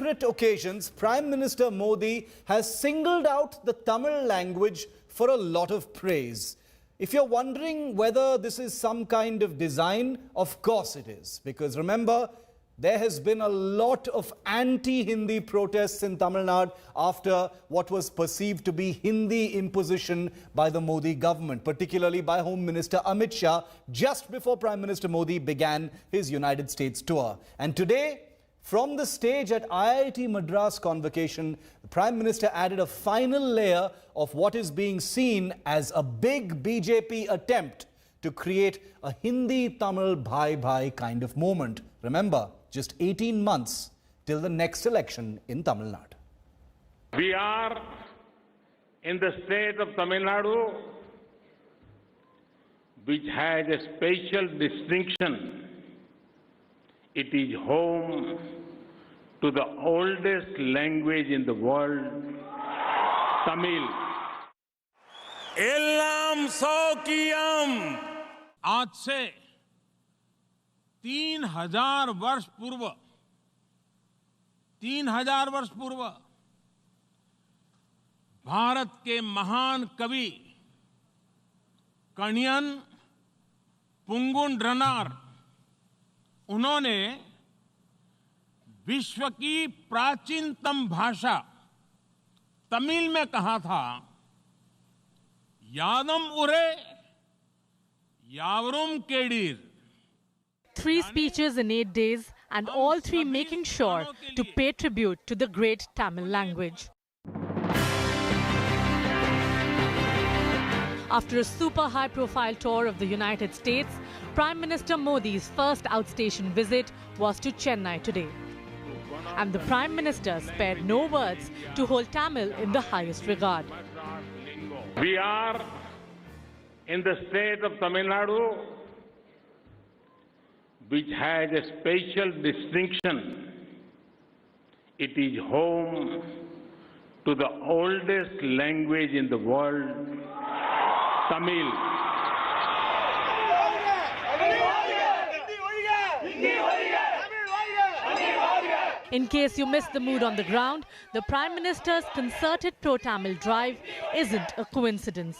separate occasions, Prime Minister Modi has singled out the Tamil language for a lot of praise. If you're wondering whether this is some kind of design, of course it is. Because remember, there has been a lot of anti-Hindi protests in Tamil Nadu after what was perceived to be Hindi imposition by the Modi government, particularly by Home Minister Amit Shah, just before Prime Minister Modi began his United States tour. And today, from the stage at IIT Madras convocation, the Prime Minister added a final layer of what is being seen as a big BJP attempt to create a Hindi-Tamil bhai-bhai kind of moment. Remember, just 18 months till the next election in Tamil Nadu. We are in the state of Tamil Nadu, which has a special distinction. It is home to the oldest language in the world, Tamil. Ellam Sokiyam. आज से 3000 वर्ष पूर्व भारत के महान कवि कणियन पुंगुन ड्रनार उन्होंने विश्व की प्राचीनतम भाषा तमिल में कहा था, यादम उरे यावरुम केडीर. 3 speeches in 8 days, and all 3 making sure to pay tribute to the great Tamil language. After a super high-profile tour of the United States, Prime Minister Modi's first outstation visit was to Chennai today. And the Prime Minister spared no words to hold Tamil in the highest regard. We are in the state of Tamil Nadu, which has a special distinction. It is home to the oldest language in the world, Tamil. In case you missed the mood on the ground, the Prime Minister's concerted pro-Tamil drive isn't a coincidence.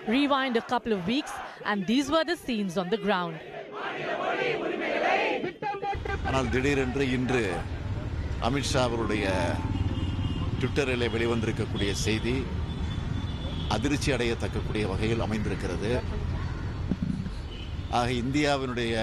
Rewind a couple of weeks and these were the scenes on the ground. ஆனால் திடீரென்று இன்று அமித்ஷா அவருடைய ட்விட்டரில் வெளிவந்திருக்கக்கூடிய செய்தி அதிர்ச்சி அடையத்தக்கக்கூடிய வகையில் அமைந்திருக்கிறது. ஆக இந்தியாவினுடைய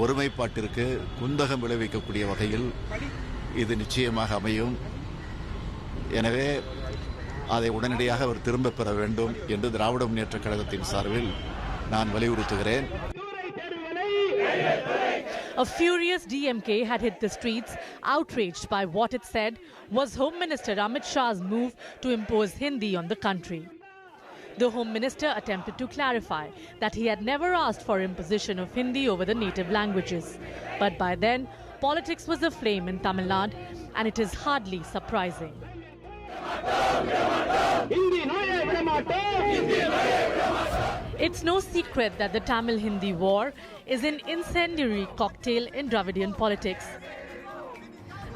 ஒருமைப்பாட்டிற்கு குந்தகம் விளைவிக்கக்கூடிய வகையில் இது நிச்சயமாக அமையும். எனவே அதை உடனடியாக அவர் திரும்ப பெற வேண்டும் என்று திராவிட முன்னேற்றக் கழகத்தின் சார்பில் நான் வலியுறுத்துகிறேன். A furious DMK had hit the streets, outraged by what it said was Home Minister Amit Shah's move to impose Hindi on the country. The Home Minister attempted to clarify that he had never asked for imposition of Hindi over the native languages. But by then, politics was aflame in Tamil Nadu, and it is hardly surprising. It's no secret that the Tamil-Hindi war is an incendiary cocktail in Dravidian politics.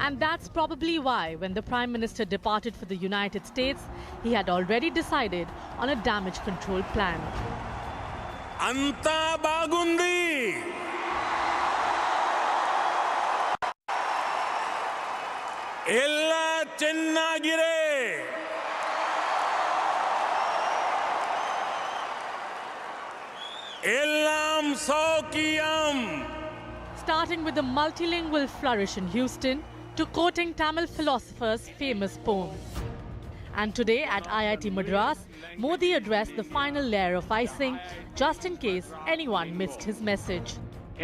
And that's probably why, when the Prime Minister departed for the United States, he had already decided on a damage control plan. Anta bagundi. Ella chennagire. Ellam Sokiyam. Starting with a multilingual flourish in Houston to quoting Tamil philosophers' famous poems. And today at IIT Madras, Modi addressed the final layer of icing just in case anyone missed his message.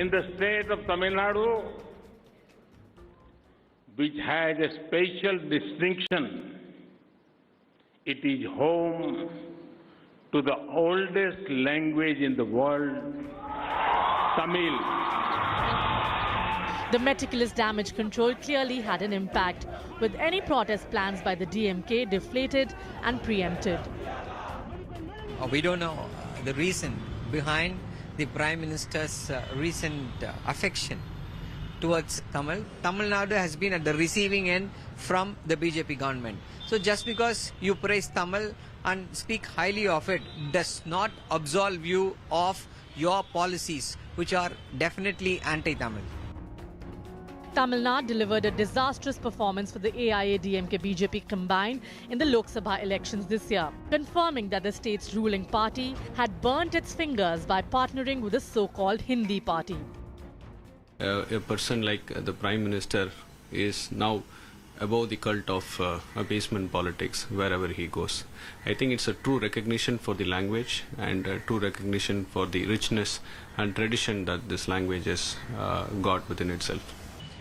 In the state of Tamil Nadu, which has a special distinction, it is home to the oldest language in the world, Tamil. The meticulous damage control clearly had an impact, with any protest plans by the DMK deflated and preempted. We don't know the reason behind the Prime Minister's recent affection towards Tamil. Tamil Nadu has been at the receiving end from the BJP government. So just because you praise Tamil and speak highly of it does not absolve you of your policies, which are definitely anti-Tamil. Tamil Nadu delivered a disastrous performance for the AIA-DMK BJP combined in the Lok Sabha elections this year, confirming that the state's ruling party had burnt its fingers by partnering with the so-called Hindi party. A person like the Prime Minister is now above the cult of appeasement politics wherever he goes. I think it's a true recognition for the language and a true recognition for the richness and tradition that this language has got within itself.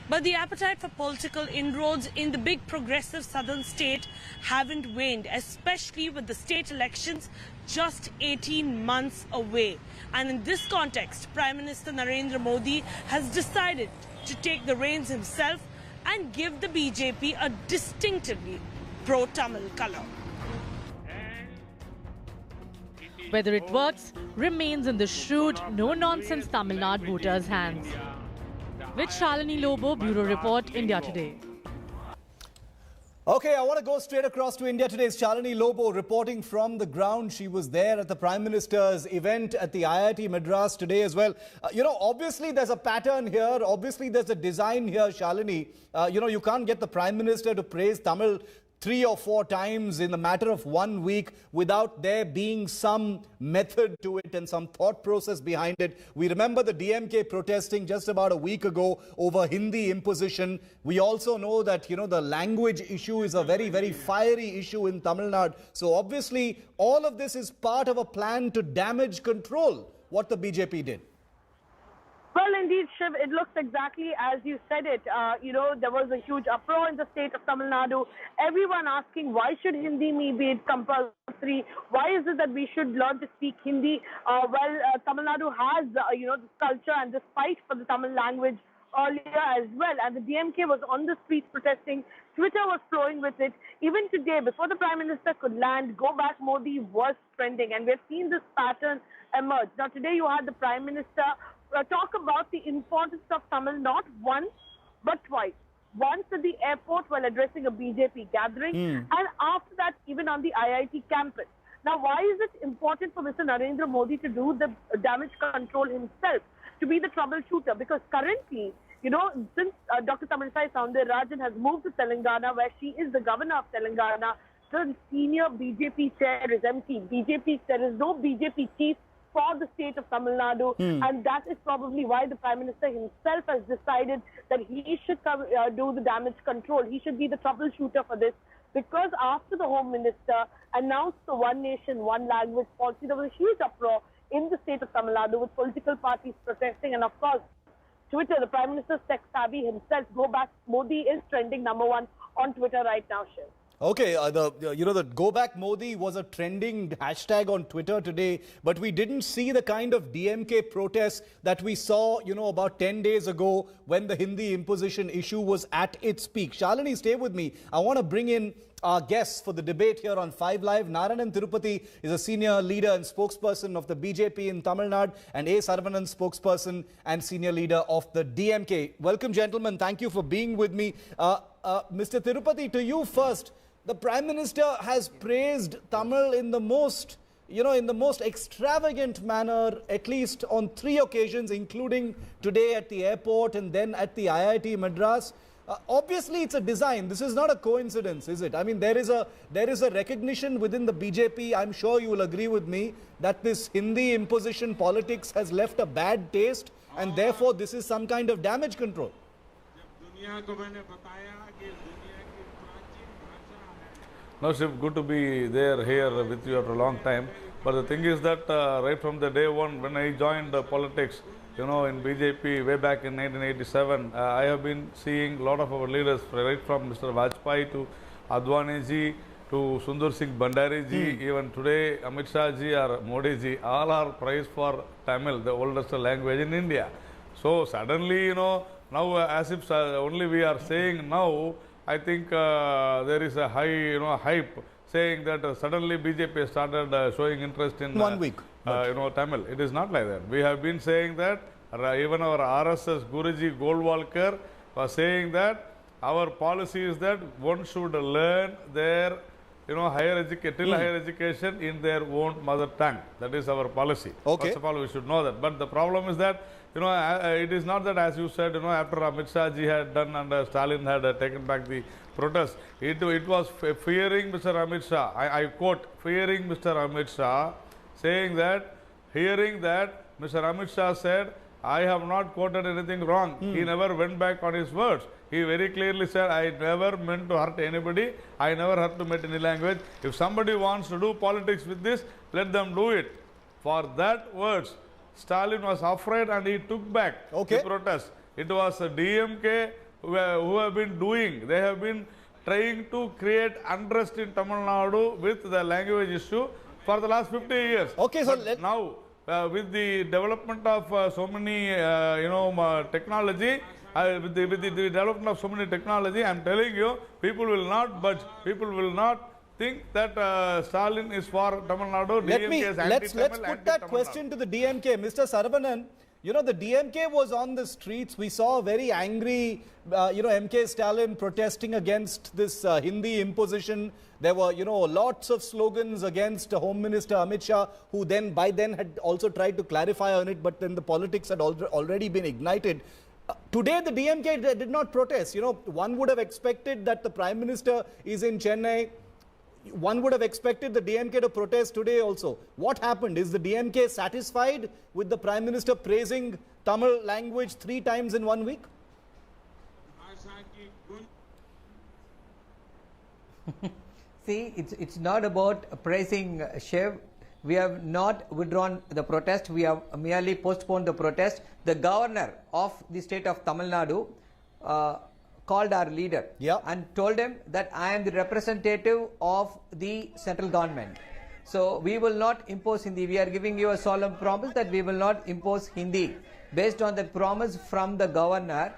But the appetite for political inroads in the big progressive southern state haven't waned, especially with the state elections just 18 months away. And in this context, Prime Minister Narendra Modi has decided to take the reins himself and give the BJP a distinctively pro-Tamil color. Whether it works remains in the shrewd, no-nonsense Tamil Nadu voters' hands. With Shalini Lobo, Bureau Report, India Today. Okay, I want to go straight across to India Today's Shalini Lobo reporting from the ground. She was there at the Prime Minister's event at the IIT Madras today as well. Obviously there's a pattern here. Obviously there's a design here, Shalini. You can't get the Prime Minister to praise Tamil 3 or 4 times in a matter of 1 week without there being some method to it and some thought process behind it. We remember the DMK protesting just about a week ago over Hindi imposition. We also know that, the language issue is a very, very fiery issue in Tamil Nadu. So obviously all of this is part of a plan to damage control, what the BJP did. Well, indeed, Shiv, it looks exactly as you said it. There was a huge uproar in the state of Tamil Nadu. Everyone asking, why should Hindi be compulsory? Why is it that we should learn to speak Hindi? Tamil Nadu has, this culture and this fight for the Tamil language earlier as well. And the DMK was on the streets protesting. Twitter was flowing with it. Even today, before the Prime Minister could land, Go Back Modi was trending. And we've seen this pattern emerge. Now, today you had the Prime Minister talk about the importance of Tamil not once but twice. Once at the airport while addressing a BJP gathering and after that even on the IIT campus. Now why is it important for Mr. Narendra Modi to do the damage control himself, to be the troubleshooter? Because currently, since Dr. Tamilisai Soundararajan has moved to Telangana, where she is the governor of Telangana, the senior BJP chair is empty. There is no BJP chief for the state of Tamil Nadu, and that is probably why the Prime Minister himself has decided that he should do the damage control. He should be the troubleshooter for this, because after the Home Minister announced the One Nation, One Language policy, there was a huge uproar in the state of Tamil Nadu with political parties protesting, and of course, Twitter, the Prime Minister's tech-savvy himself, Go Back Modi, is trending #1 on Twitter right now, Shiv. Okay, the Go Back Modi was a trending hashtag on Twitter today, but we didn't see the kind of DMK protests that we saw, about 10 days ago when the Hindi imposition issue was at its peak. Shalini, stay with me. I want to bring in our guests for the debate here on 5 Live. Narayanan Tirupati is a senior leader and spokesperson of the BJP in Tamil Nadu, and A. Saravanan, spokesperson and senior leader of the DMK. Welcome, gentlemen. Thank you for being with me. Mr. Tirupati, to you first. The Prime Minister has praised Tamil in the most extravagant manner, at least on 3 occasions, including today at the airport and then at the IIT Madras. Obviously, it's a design. This is not a coincidence, is it? I mean, there is a recognition within the BJP. I'm sure you will agree with me that this Hindi imposition politics has left a bad taste, and therefore this is some kind of damage control. No, Shiv, good to be here with you after a long time. But the thing is that right from the day one, when I joined politics, in BJP way back in 1987, I have been seeing a lot of our leaders, right from Mr. Vajpayee to Advani ji to Sundar Singh Bandari ji, even today Amit Shah ji or Modi ji, all are praised for Tamil, the oldest language in India. So suddenly, now as if only we are saying now, I think there is a high, hype saying that suddenly BJP started showing interest in 1 week. Tamil. It is not like that. We have been saying that even our RSS Guruji Goldwalkar was saying that our policy is that one should learn their higher education in their own mother tongue. That is our policy. Okay. First of all, we should know that. But the problem is that, it is not that, as you said, after Amit Shah ji had done and Stalin had taken back the protest, it was fearing Mr. Amit Shah. I quote, fearing Mr. Amit Shah, saying that, hearing that Mr. Amit Shah said, I have not quoted anything wrong. He never went back on his words. He very clearly said, I never meant to hurt anybody. I never hurt to meet any language. If somebody wants to do politics with this, let them do it. For that words, Stalin was afraid and he took back the protest. It was a DMK who have been doing. They have been trying to create unrest in Tamil Nadu with the language issue for the last 50 years. Okay, so now, with the development of so many, technology, with the development of so many technology, I am telling you, people will not budge. People will not think that Stalin is for Tamil Nadu. Let's put that question to the DMK. Mr. Saravanan, the DMK was on the streets. We saw a very angry, MK Stalin protesting against this Hindi imposition. There were, lots of slogans against Home Minister Amit Shah, who by then had also tried to clarify on it, but then the politics had already been ignited. Today, the DMK did not protest. One would have expected that the Prime Minister is in Chennai. One would have expected the DMK to protest today also. What happened? Is the DMK satisfied with the Prime Minister praising Tamil language 3 times in 1 week? See, it's not about praising Shiv. We have not withdrawn the protest. We have merely postponed the protest. The governor of the state of Tamil Nadu called our leader and told him that I am the representative of the central government. So we will not impose Hindi. We are giving you a solemn promise that we will not impose Hindi. Based on the promise from the governor,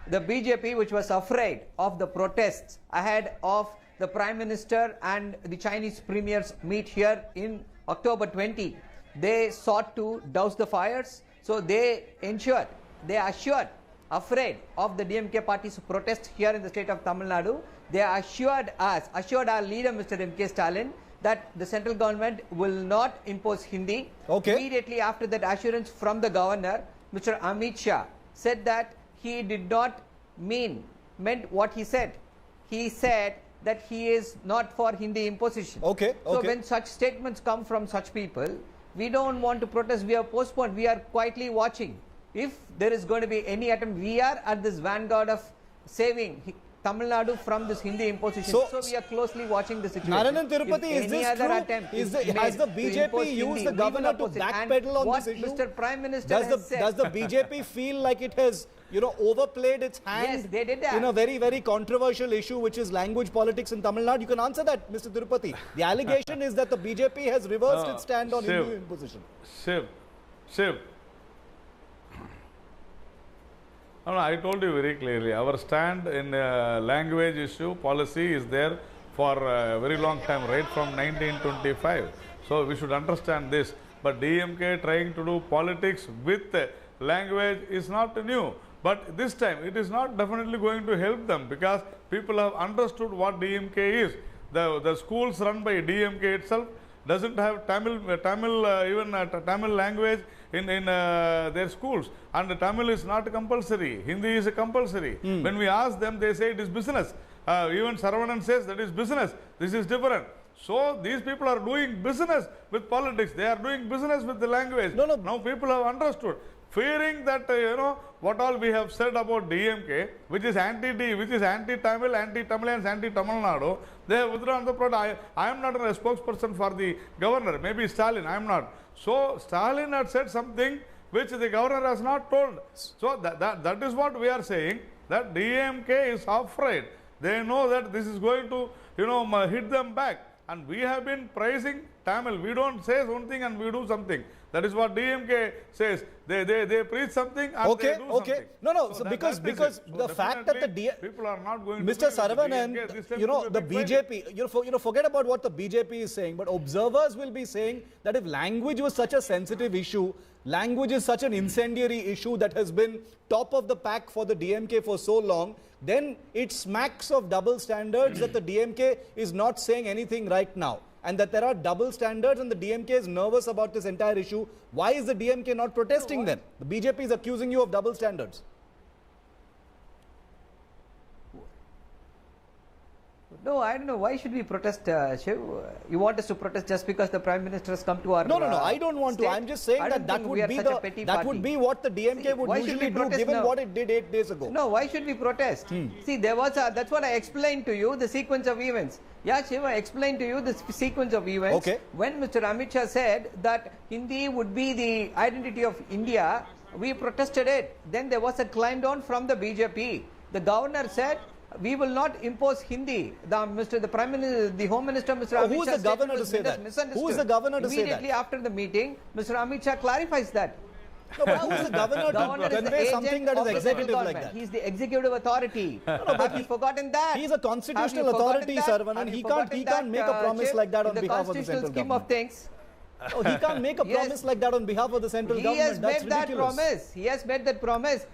the BJP, which was afraid of the protests ahead of the Prime Minister and the Chinese premiers meet here in October 20, they sought to douse the fires. So they assured, afraid of the DMK party's protest here in the state of Tamil Nadu, they assured our leader, Mr. M.K. Stalin, that the central government will not impose Hindi. Immediately after that assurance from the governor, Mr. Amit Shah said that he did not meant what he said. He said that he is not for Hindi imposition. So when such statements come from such people, we don't want to protest. We have postponed. We are quietly watching. If there is going to be any attempt, we are at this vanguard of saving Tamil Nadu from this Hindi imposition. So we are closely watching the situation. Narayanan Tirupati, is this true? Has the BJP used the governor to backpedal on this issue? Mr. Prime Minister does the BJP feel like it has overplayed its hand Yes, they did that. in a very, very controversial issue, which is language politics in Tamil Nadu? You can answer that, Mr. Tirupati. The allegation is that the BJP has reversed its stand on Hindu imposition. Shiv. No, I told you very clearly, our stand in language issue policy is there for a very long time, right from 1925. So we should understand this. But DMK trying to do politics with language is not new. But this time, it is not definitely going to help them because people have understood what DMK is. The schools run by DMK itself doesn't have Tamil language in their schools, and Tamil is not compulsory. Hindi is compulsory. When we ask them, they say it is business. Even Saravanan says that is business. This is different. So these people are doing business with politics. They are doing business with the language. Now people have understood. Fearing that, what all we have said about DMK, which is anti-Tamil, anti-Tamilians, anti-Tamil Nadu, they have withdrawn the product. I am not a spokesperson for the governor. Maybe Stalin, I am not. So Stalin had said something which the governor has not told. So that is what we are saying, that DMK is afraid. They know that this is going to, hit them back. And we have been praising Tamil. We don't say something and we do something. That is what DMK says. They preach something and Okay, they do okay. something. No. So So that because is it. So the fact that the people are not going Mr. to believe that Saravanan, DMK, this time you know, will the be a big failure. BJP, forget about what the BJP is saying, but observers will be saying that if language was such a sensitive issue, language is such an incendiary issue that has been top of the pack for the DMK for so long, then it smacks of double standards that the DMK is not saying anything right now. And that there are double standards and the DMK is nervous about this entire issue. Why is the DMK not protesting then? The BJP is accusing you of double standards. No, I don't know. Why should we protest, Shiv? You want us to protest just because the Prime Minister has come to our No, I don't want to. state? I'm just saying I don't that think we are such a petty party. would be what the DMK would Why should usually we do protest given now? what it did 8 days ago. No, why should we protest? See, there was that's what I explained to you, the sequence of events. Yeah, Shiva, I explained to you the sequence of events. Okay. When Mr. Amit Shah said that Hindi would be the identity of India, we protested it. Then there was a climb down from the BJP. The governor said, we will not impose Hindi. The Prime Minister, the Home Minister, Mr. Amit Shah, who is the governor to say that? Who is the governor to say that? Immediately after the meeting, Mr. Amit Shah clarifies that. No, but who is the governor Governor to is the convey agent something that is of the executive central like government. that? He's the executive authority. Have you forgotten that? He is a constitutional Have you forgotten authority, that? Saravanan. Have you He forgotten can't make a that, promise Shiv? like that on In behalf of the constitutional central scheme government. of things, Oh, he can't make a Yes. promise like that on behalf of the central he government. has That's made that ridiculous. promise. He has made that promise.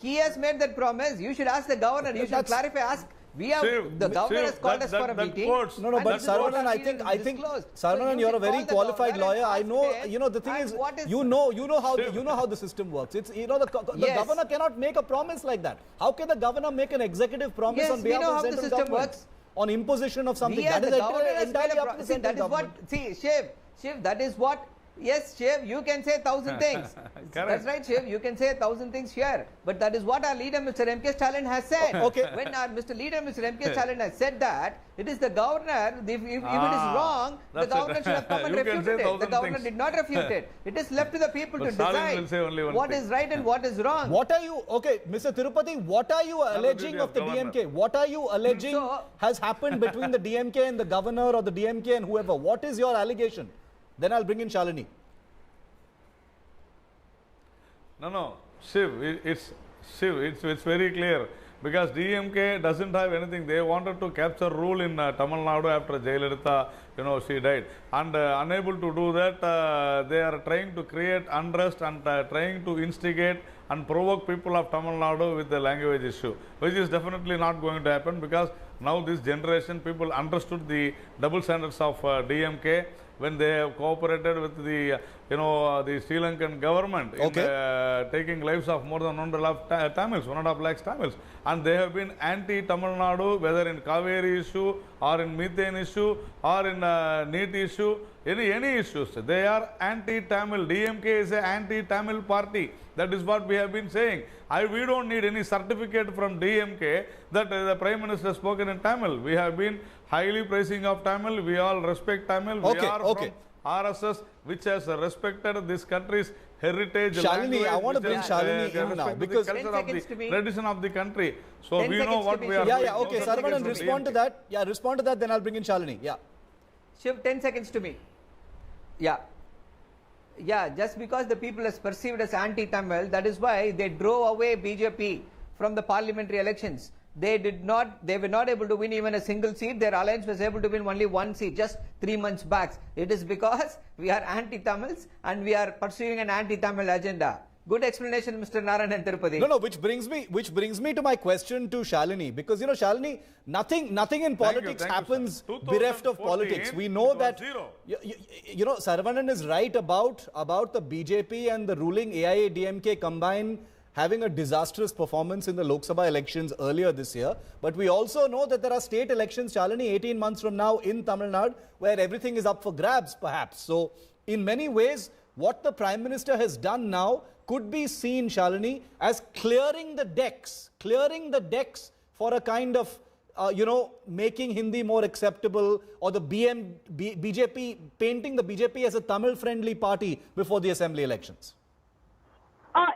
He has made that promise. You should ask the governor. You should That's- clarify. Ask. We have Shiv, the governor has Shiv, called that- us for a that meeting. quotes- No, and but this is what Saravanan, our I leader think, has disclosed. So Saravanan, you you're a should very call the qualified governor and lawyer. I ask know, him, the thing and is, what is- you know how the system works. It's, the Yes. governor cannot make a promise like that. How can the governor make an executive promise Yes, on we behalf know of how the the central system government? works. On imposition of something. Yes, That is the governor has entirely made a up to the see, central that is what, government. see, Shiv, that is what, yes, Shiv, you can say 1,000 things. That's right, Shiv, you can say 1,000 things here. But that is what our leader, Mr. M.K. Stalin, has said. Okay. When our Mr. M.K. Stalin has said that, it is the governor, if it is wrong, the that's governor it. should have come and You can say refuted it. The 1,000 governor things. did not refute it. It is left to the people But to Stalin will say decide only one what thing. is right and what is wrong. What are you, okay, Mr. Tirupati, what are you alleging duty of of the governor. DMK? What are you alleging So- has happened between the DMK and the governor or the DMK and whoever? What is your allegation? Then I'll bring in Shalini. No, Shiv, it's very clear because DMK doesn't have anything. They wanted to capture rule in Tamil Nadu after Jayalalitha, she died, and unable to do that, they are trying to create unrest and trying to instigate and provoke people of Tamil Nadu with the language issue, which is definitely not going to happen because now this generation people understood the double standards of DMK when they have cooperated with the the Sri Lankan government in taking lives of more than 1 lakh Tamils, 1.5 lakhs Tamils, and they have been anti-Tamil Nadu, whether in Kaveri issue or in methane issue or in NEET issue, any issues. They are anti-Tamil. DMK is an anti-Tamil party. That is what we have been saying. We don't need any certificate from DMK that the Prime Minister has spoken in Tamil. We have been highly praising of Tamil. We all respect Tamil. We are from RSS, which has respected this country's heritage. Shalini, I want to bring Shalini in now because the culture of the tradition of the country. So we know what we are doing. Yeah, okay. Saravanan, respond to that. Yeah, respond to that. Then I'll bring in Shalini. Yeah. Shiv, 10 seconds to me. Yeah, just because the people is perceived as anti-Tamil, that is why they drove away BJP from the parliamentary elections. They were not able to win even a single seat. Their alliance was able to win only one seat just 3 months back. It is because we are anti-Tamils and we are pursuing an anti-Tamil agenda. Good explanation, Mr. Narayan and Tirupati. No, which brings me to my question to Shalini, because Shalini, nothing in politics happens bereft of politics. We know that Saravanan is right about the BJP and the ruling AIA-DMK combined having a disastrous performance in the Lok Sabha elections earlier this year. But we also know that there are state elections, Shalini, 18 months from now in Tamil Nadu, where everything is up for grabs, perhaps. So, in many ways, what the Prime Minister has done now could be seen, Shalini, as clearing the decks for a kind of, making Hindi more acceptable, or the BJP, painting the BJP as a Tamil-friendly party before the assembly elections.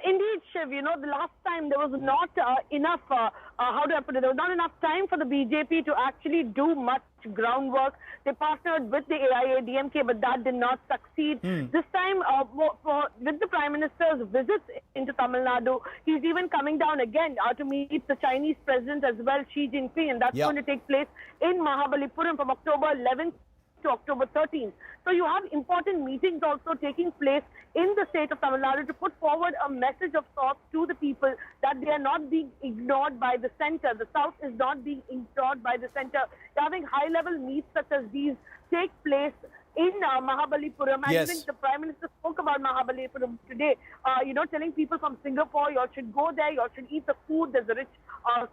Indeed, Shiv, you know, the last time there was not enough, how do I put it, there was not enough time for the BJP to actually do much groundwork. They partnered with the AIADMK, but that did not succeed. This time, with the Prime Minister's visits into Tamil Nadu, he's even coming down again to meet the Chinese President as well, Xi Jinping, and that's going to take place in Mahabalipuram from October 11th to October 13th. So you have important meetings also taking place in the state of Tamil Nadu to put forward a message of sorts to the people that they are not being ignored by the centre. The South is not being ignored by the centre. You're having high-level meets such as these take place in Mahabalipuram. And even the Prime Minister spoke about Mahabalipuram today, you know, telling people from Singapore, you should go there, you should eat the food, there's a rich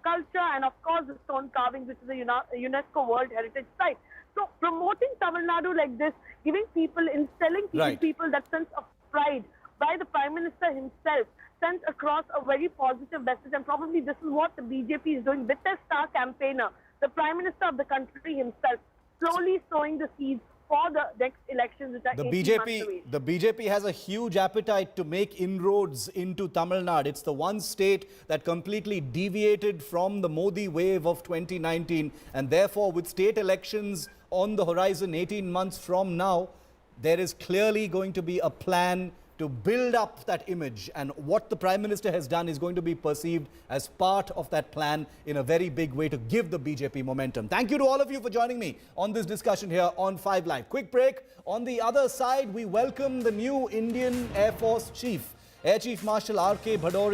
culture, and of course the stone carvings, which is a UNESCO World Heritage Site. So promoting Tamil Nadu like this, giving people, instilling people that sense of pride by the Prime Minister himself, sends across a very positive message. And probably this is what the BJP is doing with their star campaigner, the Prime Minister of the country himself, slowly sowing the seeds for the next elections, which are 18 months away. The BJP has a huge appetite to make inroads into Tamil Nadu. It's the one state that completely deviated from the Modi wave of 2019. And therefore, with state elections on the horizon 18 months from now, there is clearly going to be a plan to build up that image, and what the Prime Minister has done is going to be perceived as part of that plan in a very big way to give the BJP momentum. Thank you to all of you for joining me on this discussion here on 5 Live. Quick break. On the other side, we welcome the new Indian Air Force Chief, Air Chief Marshal R.K. Bhadoria.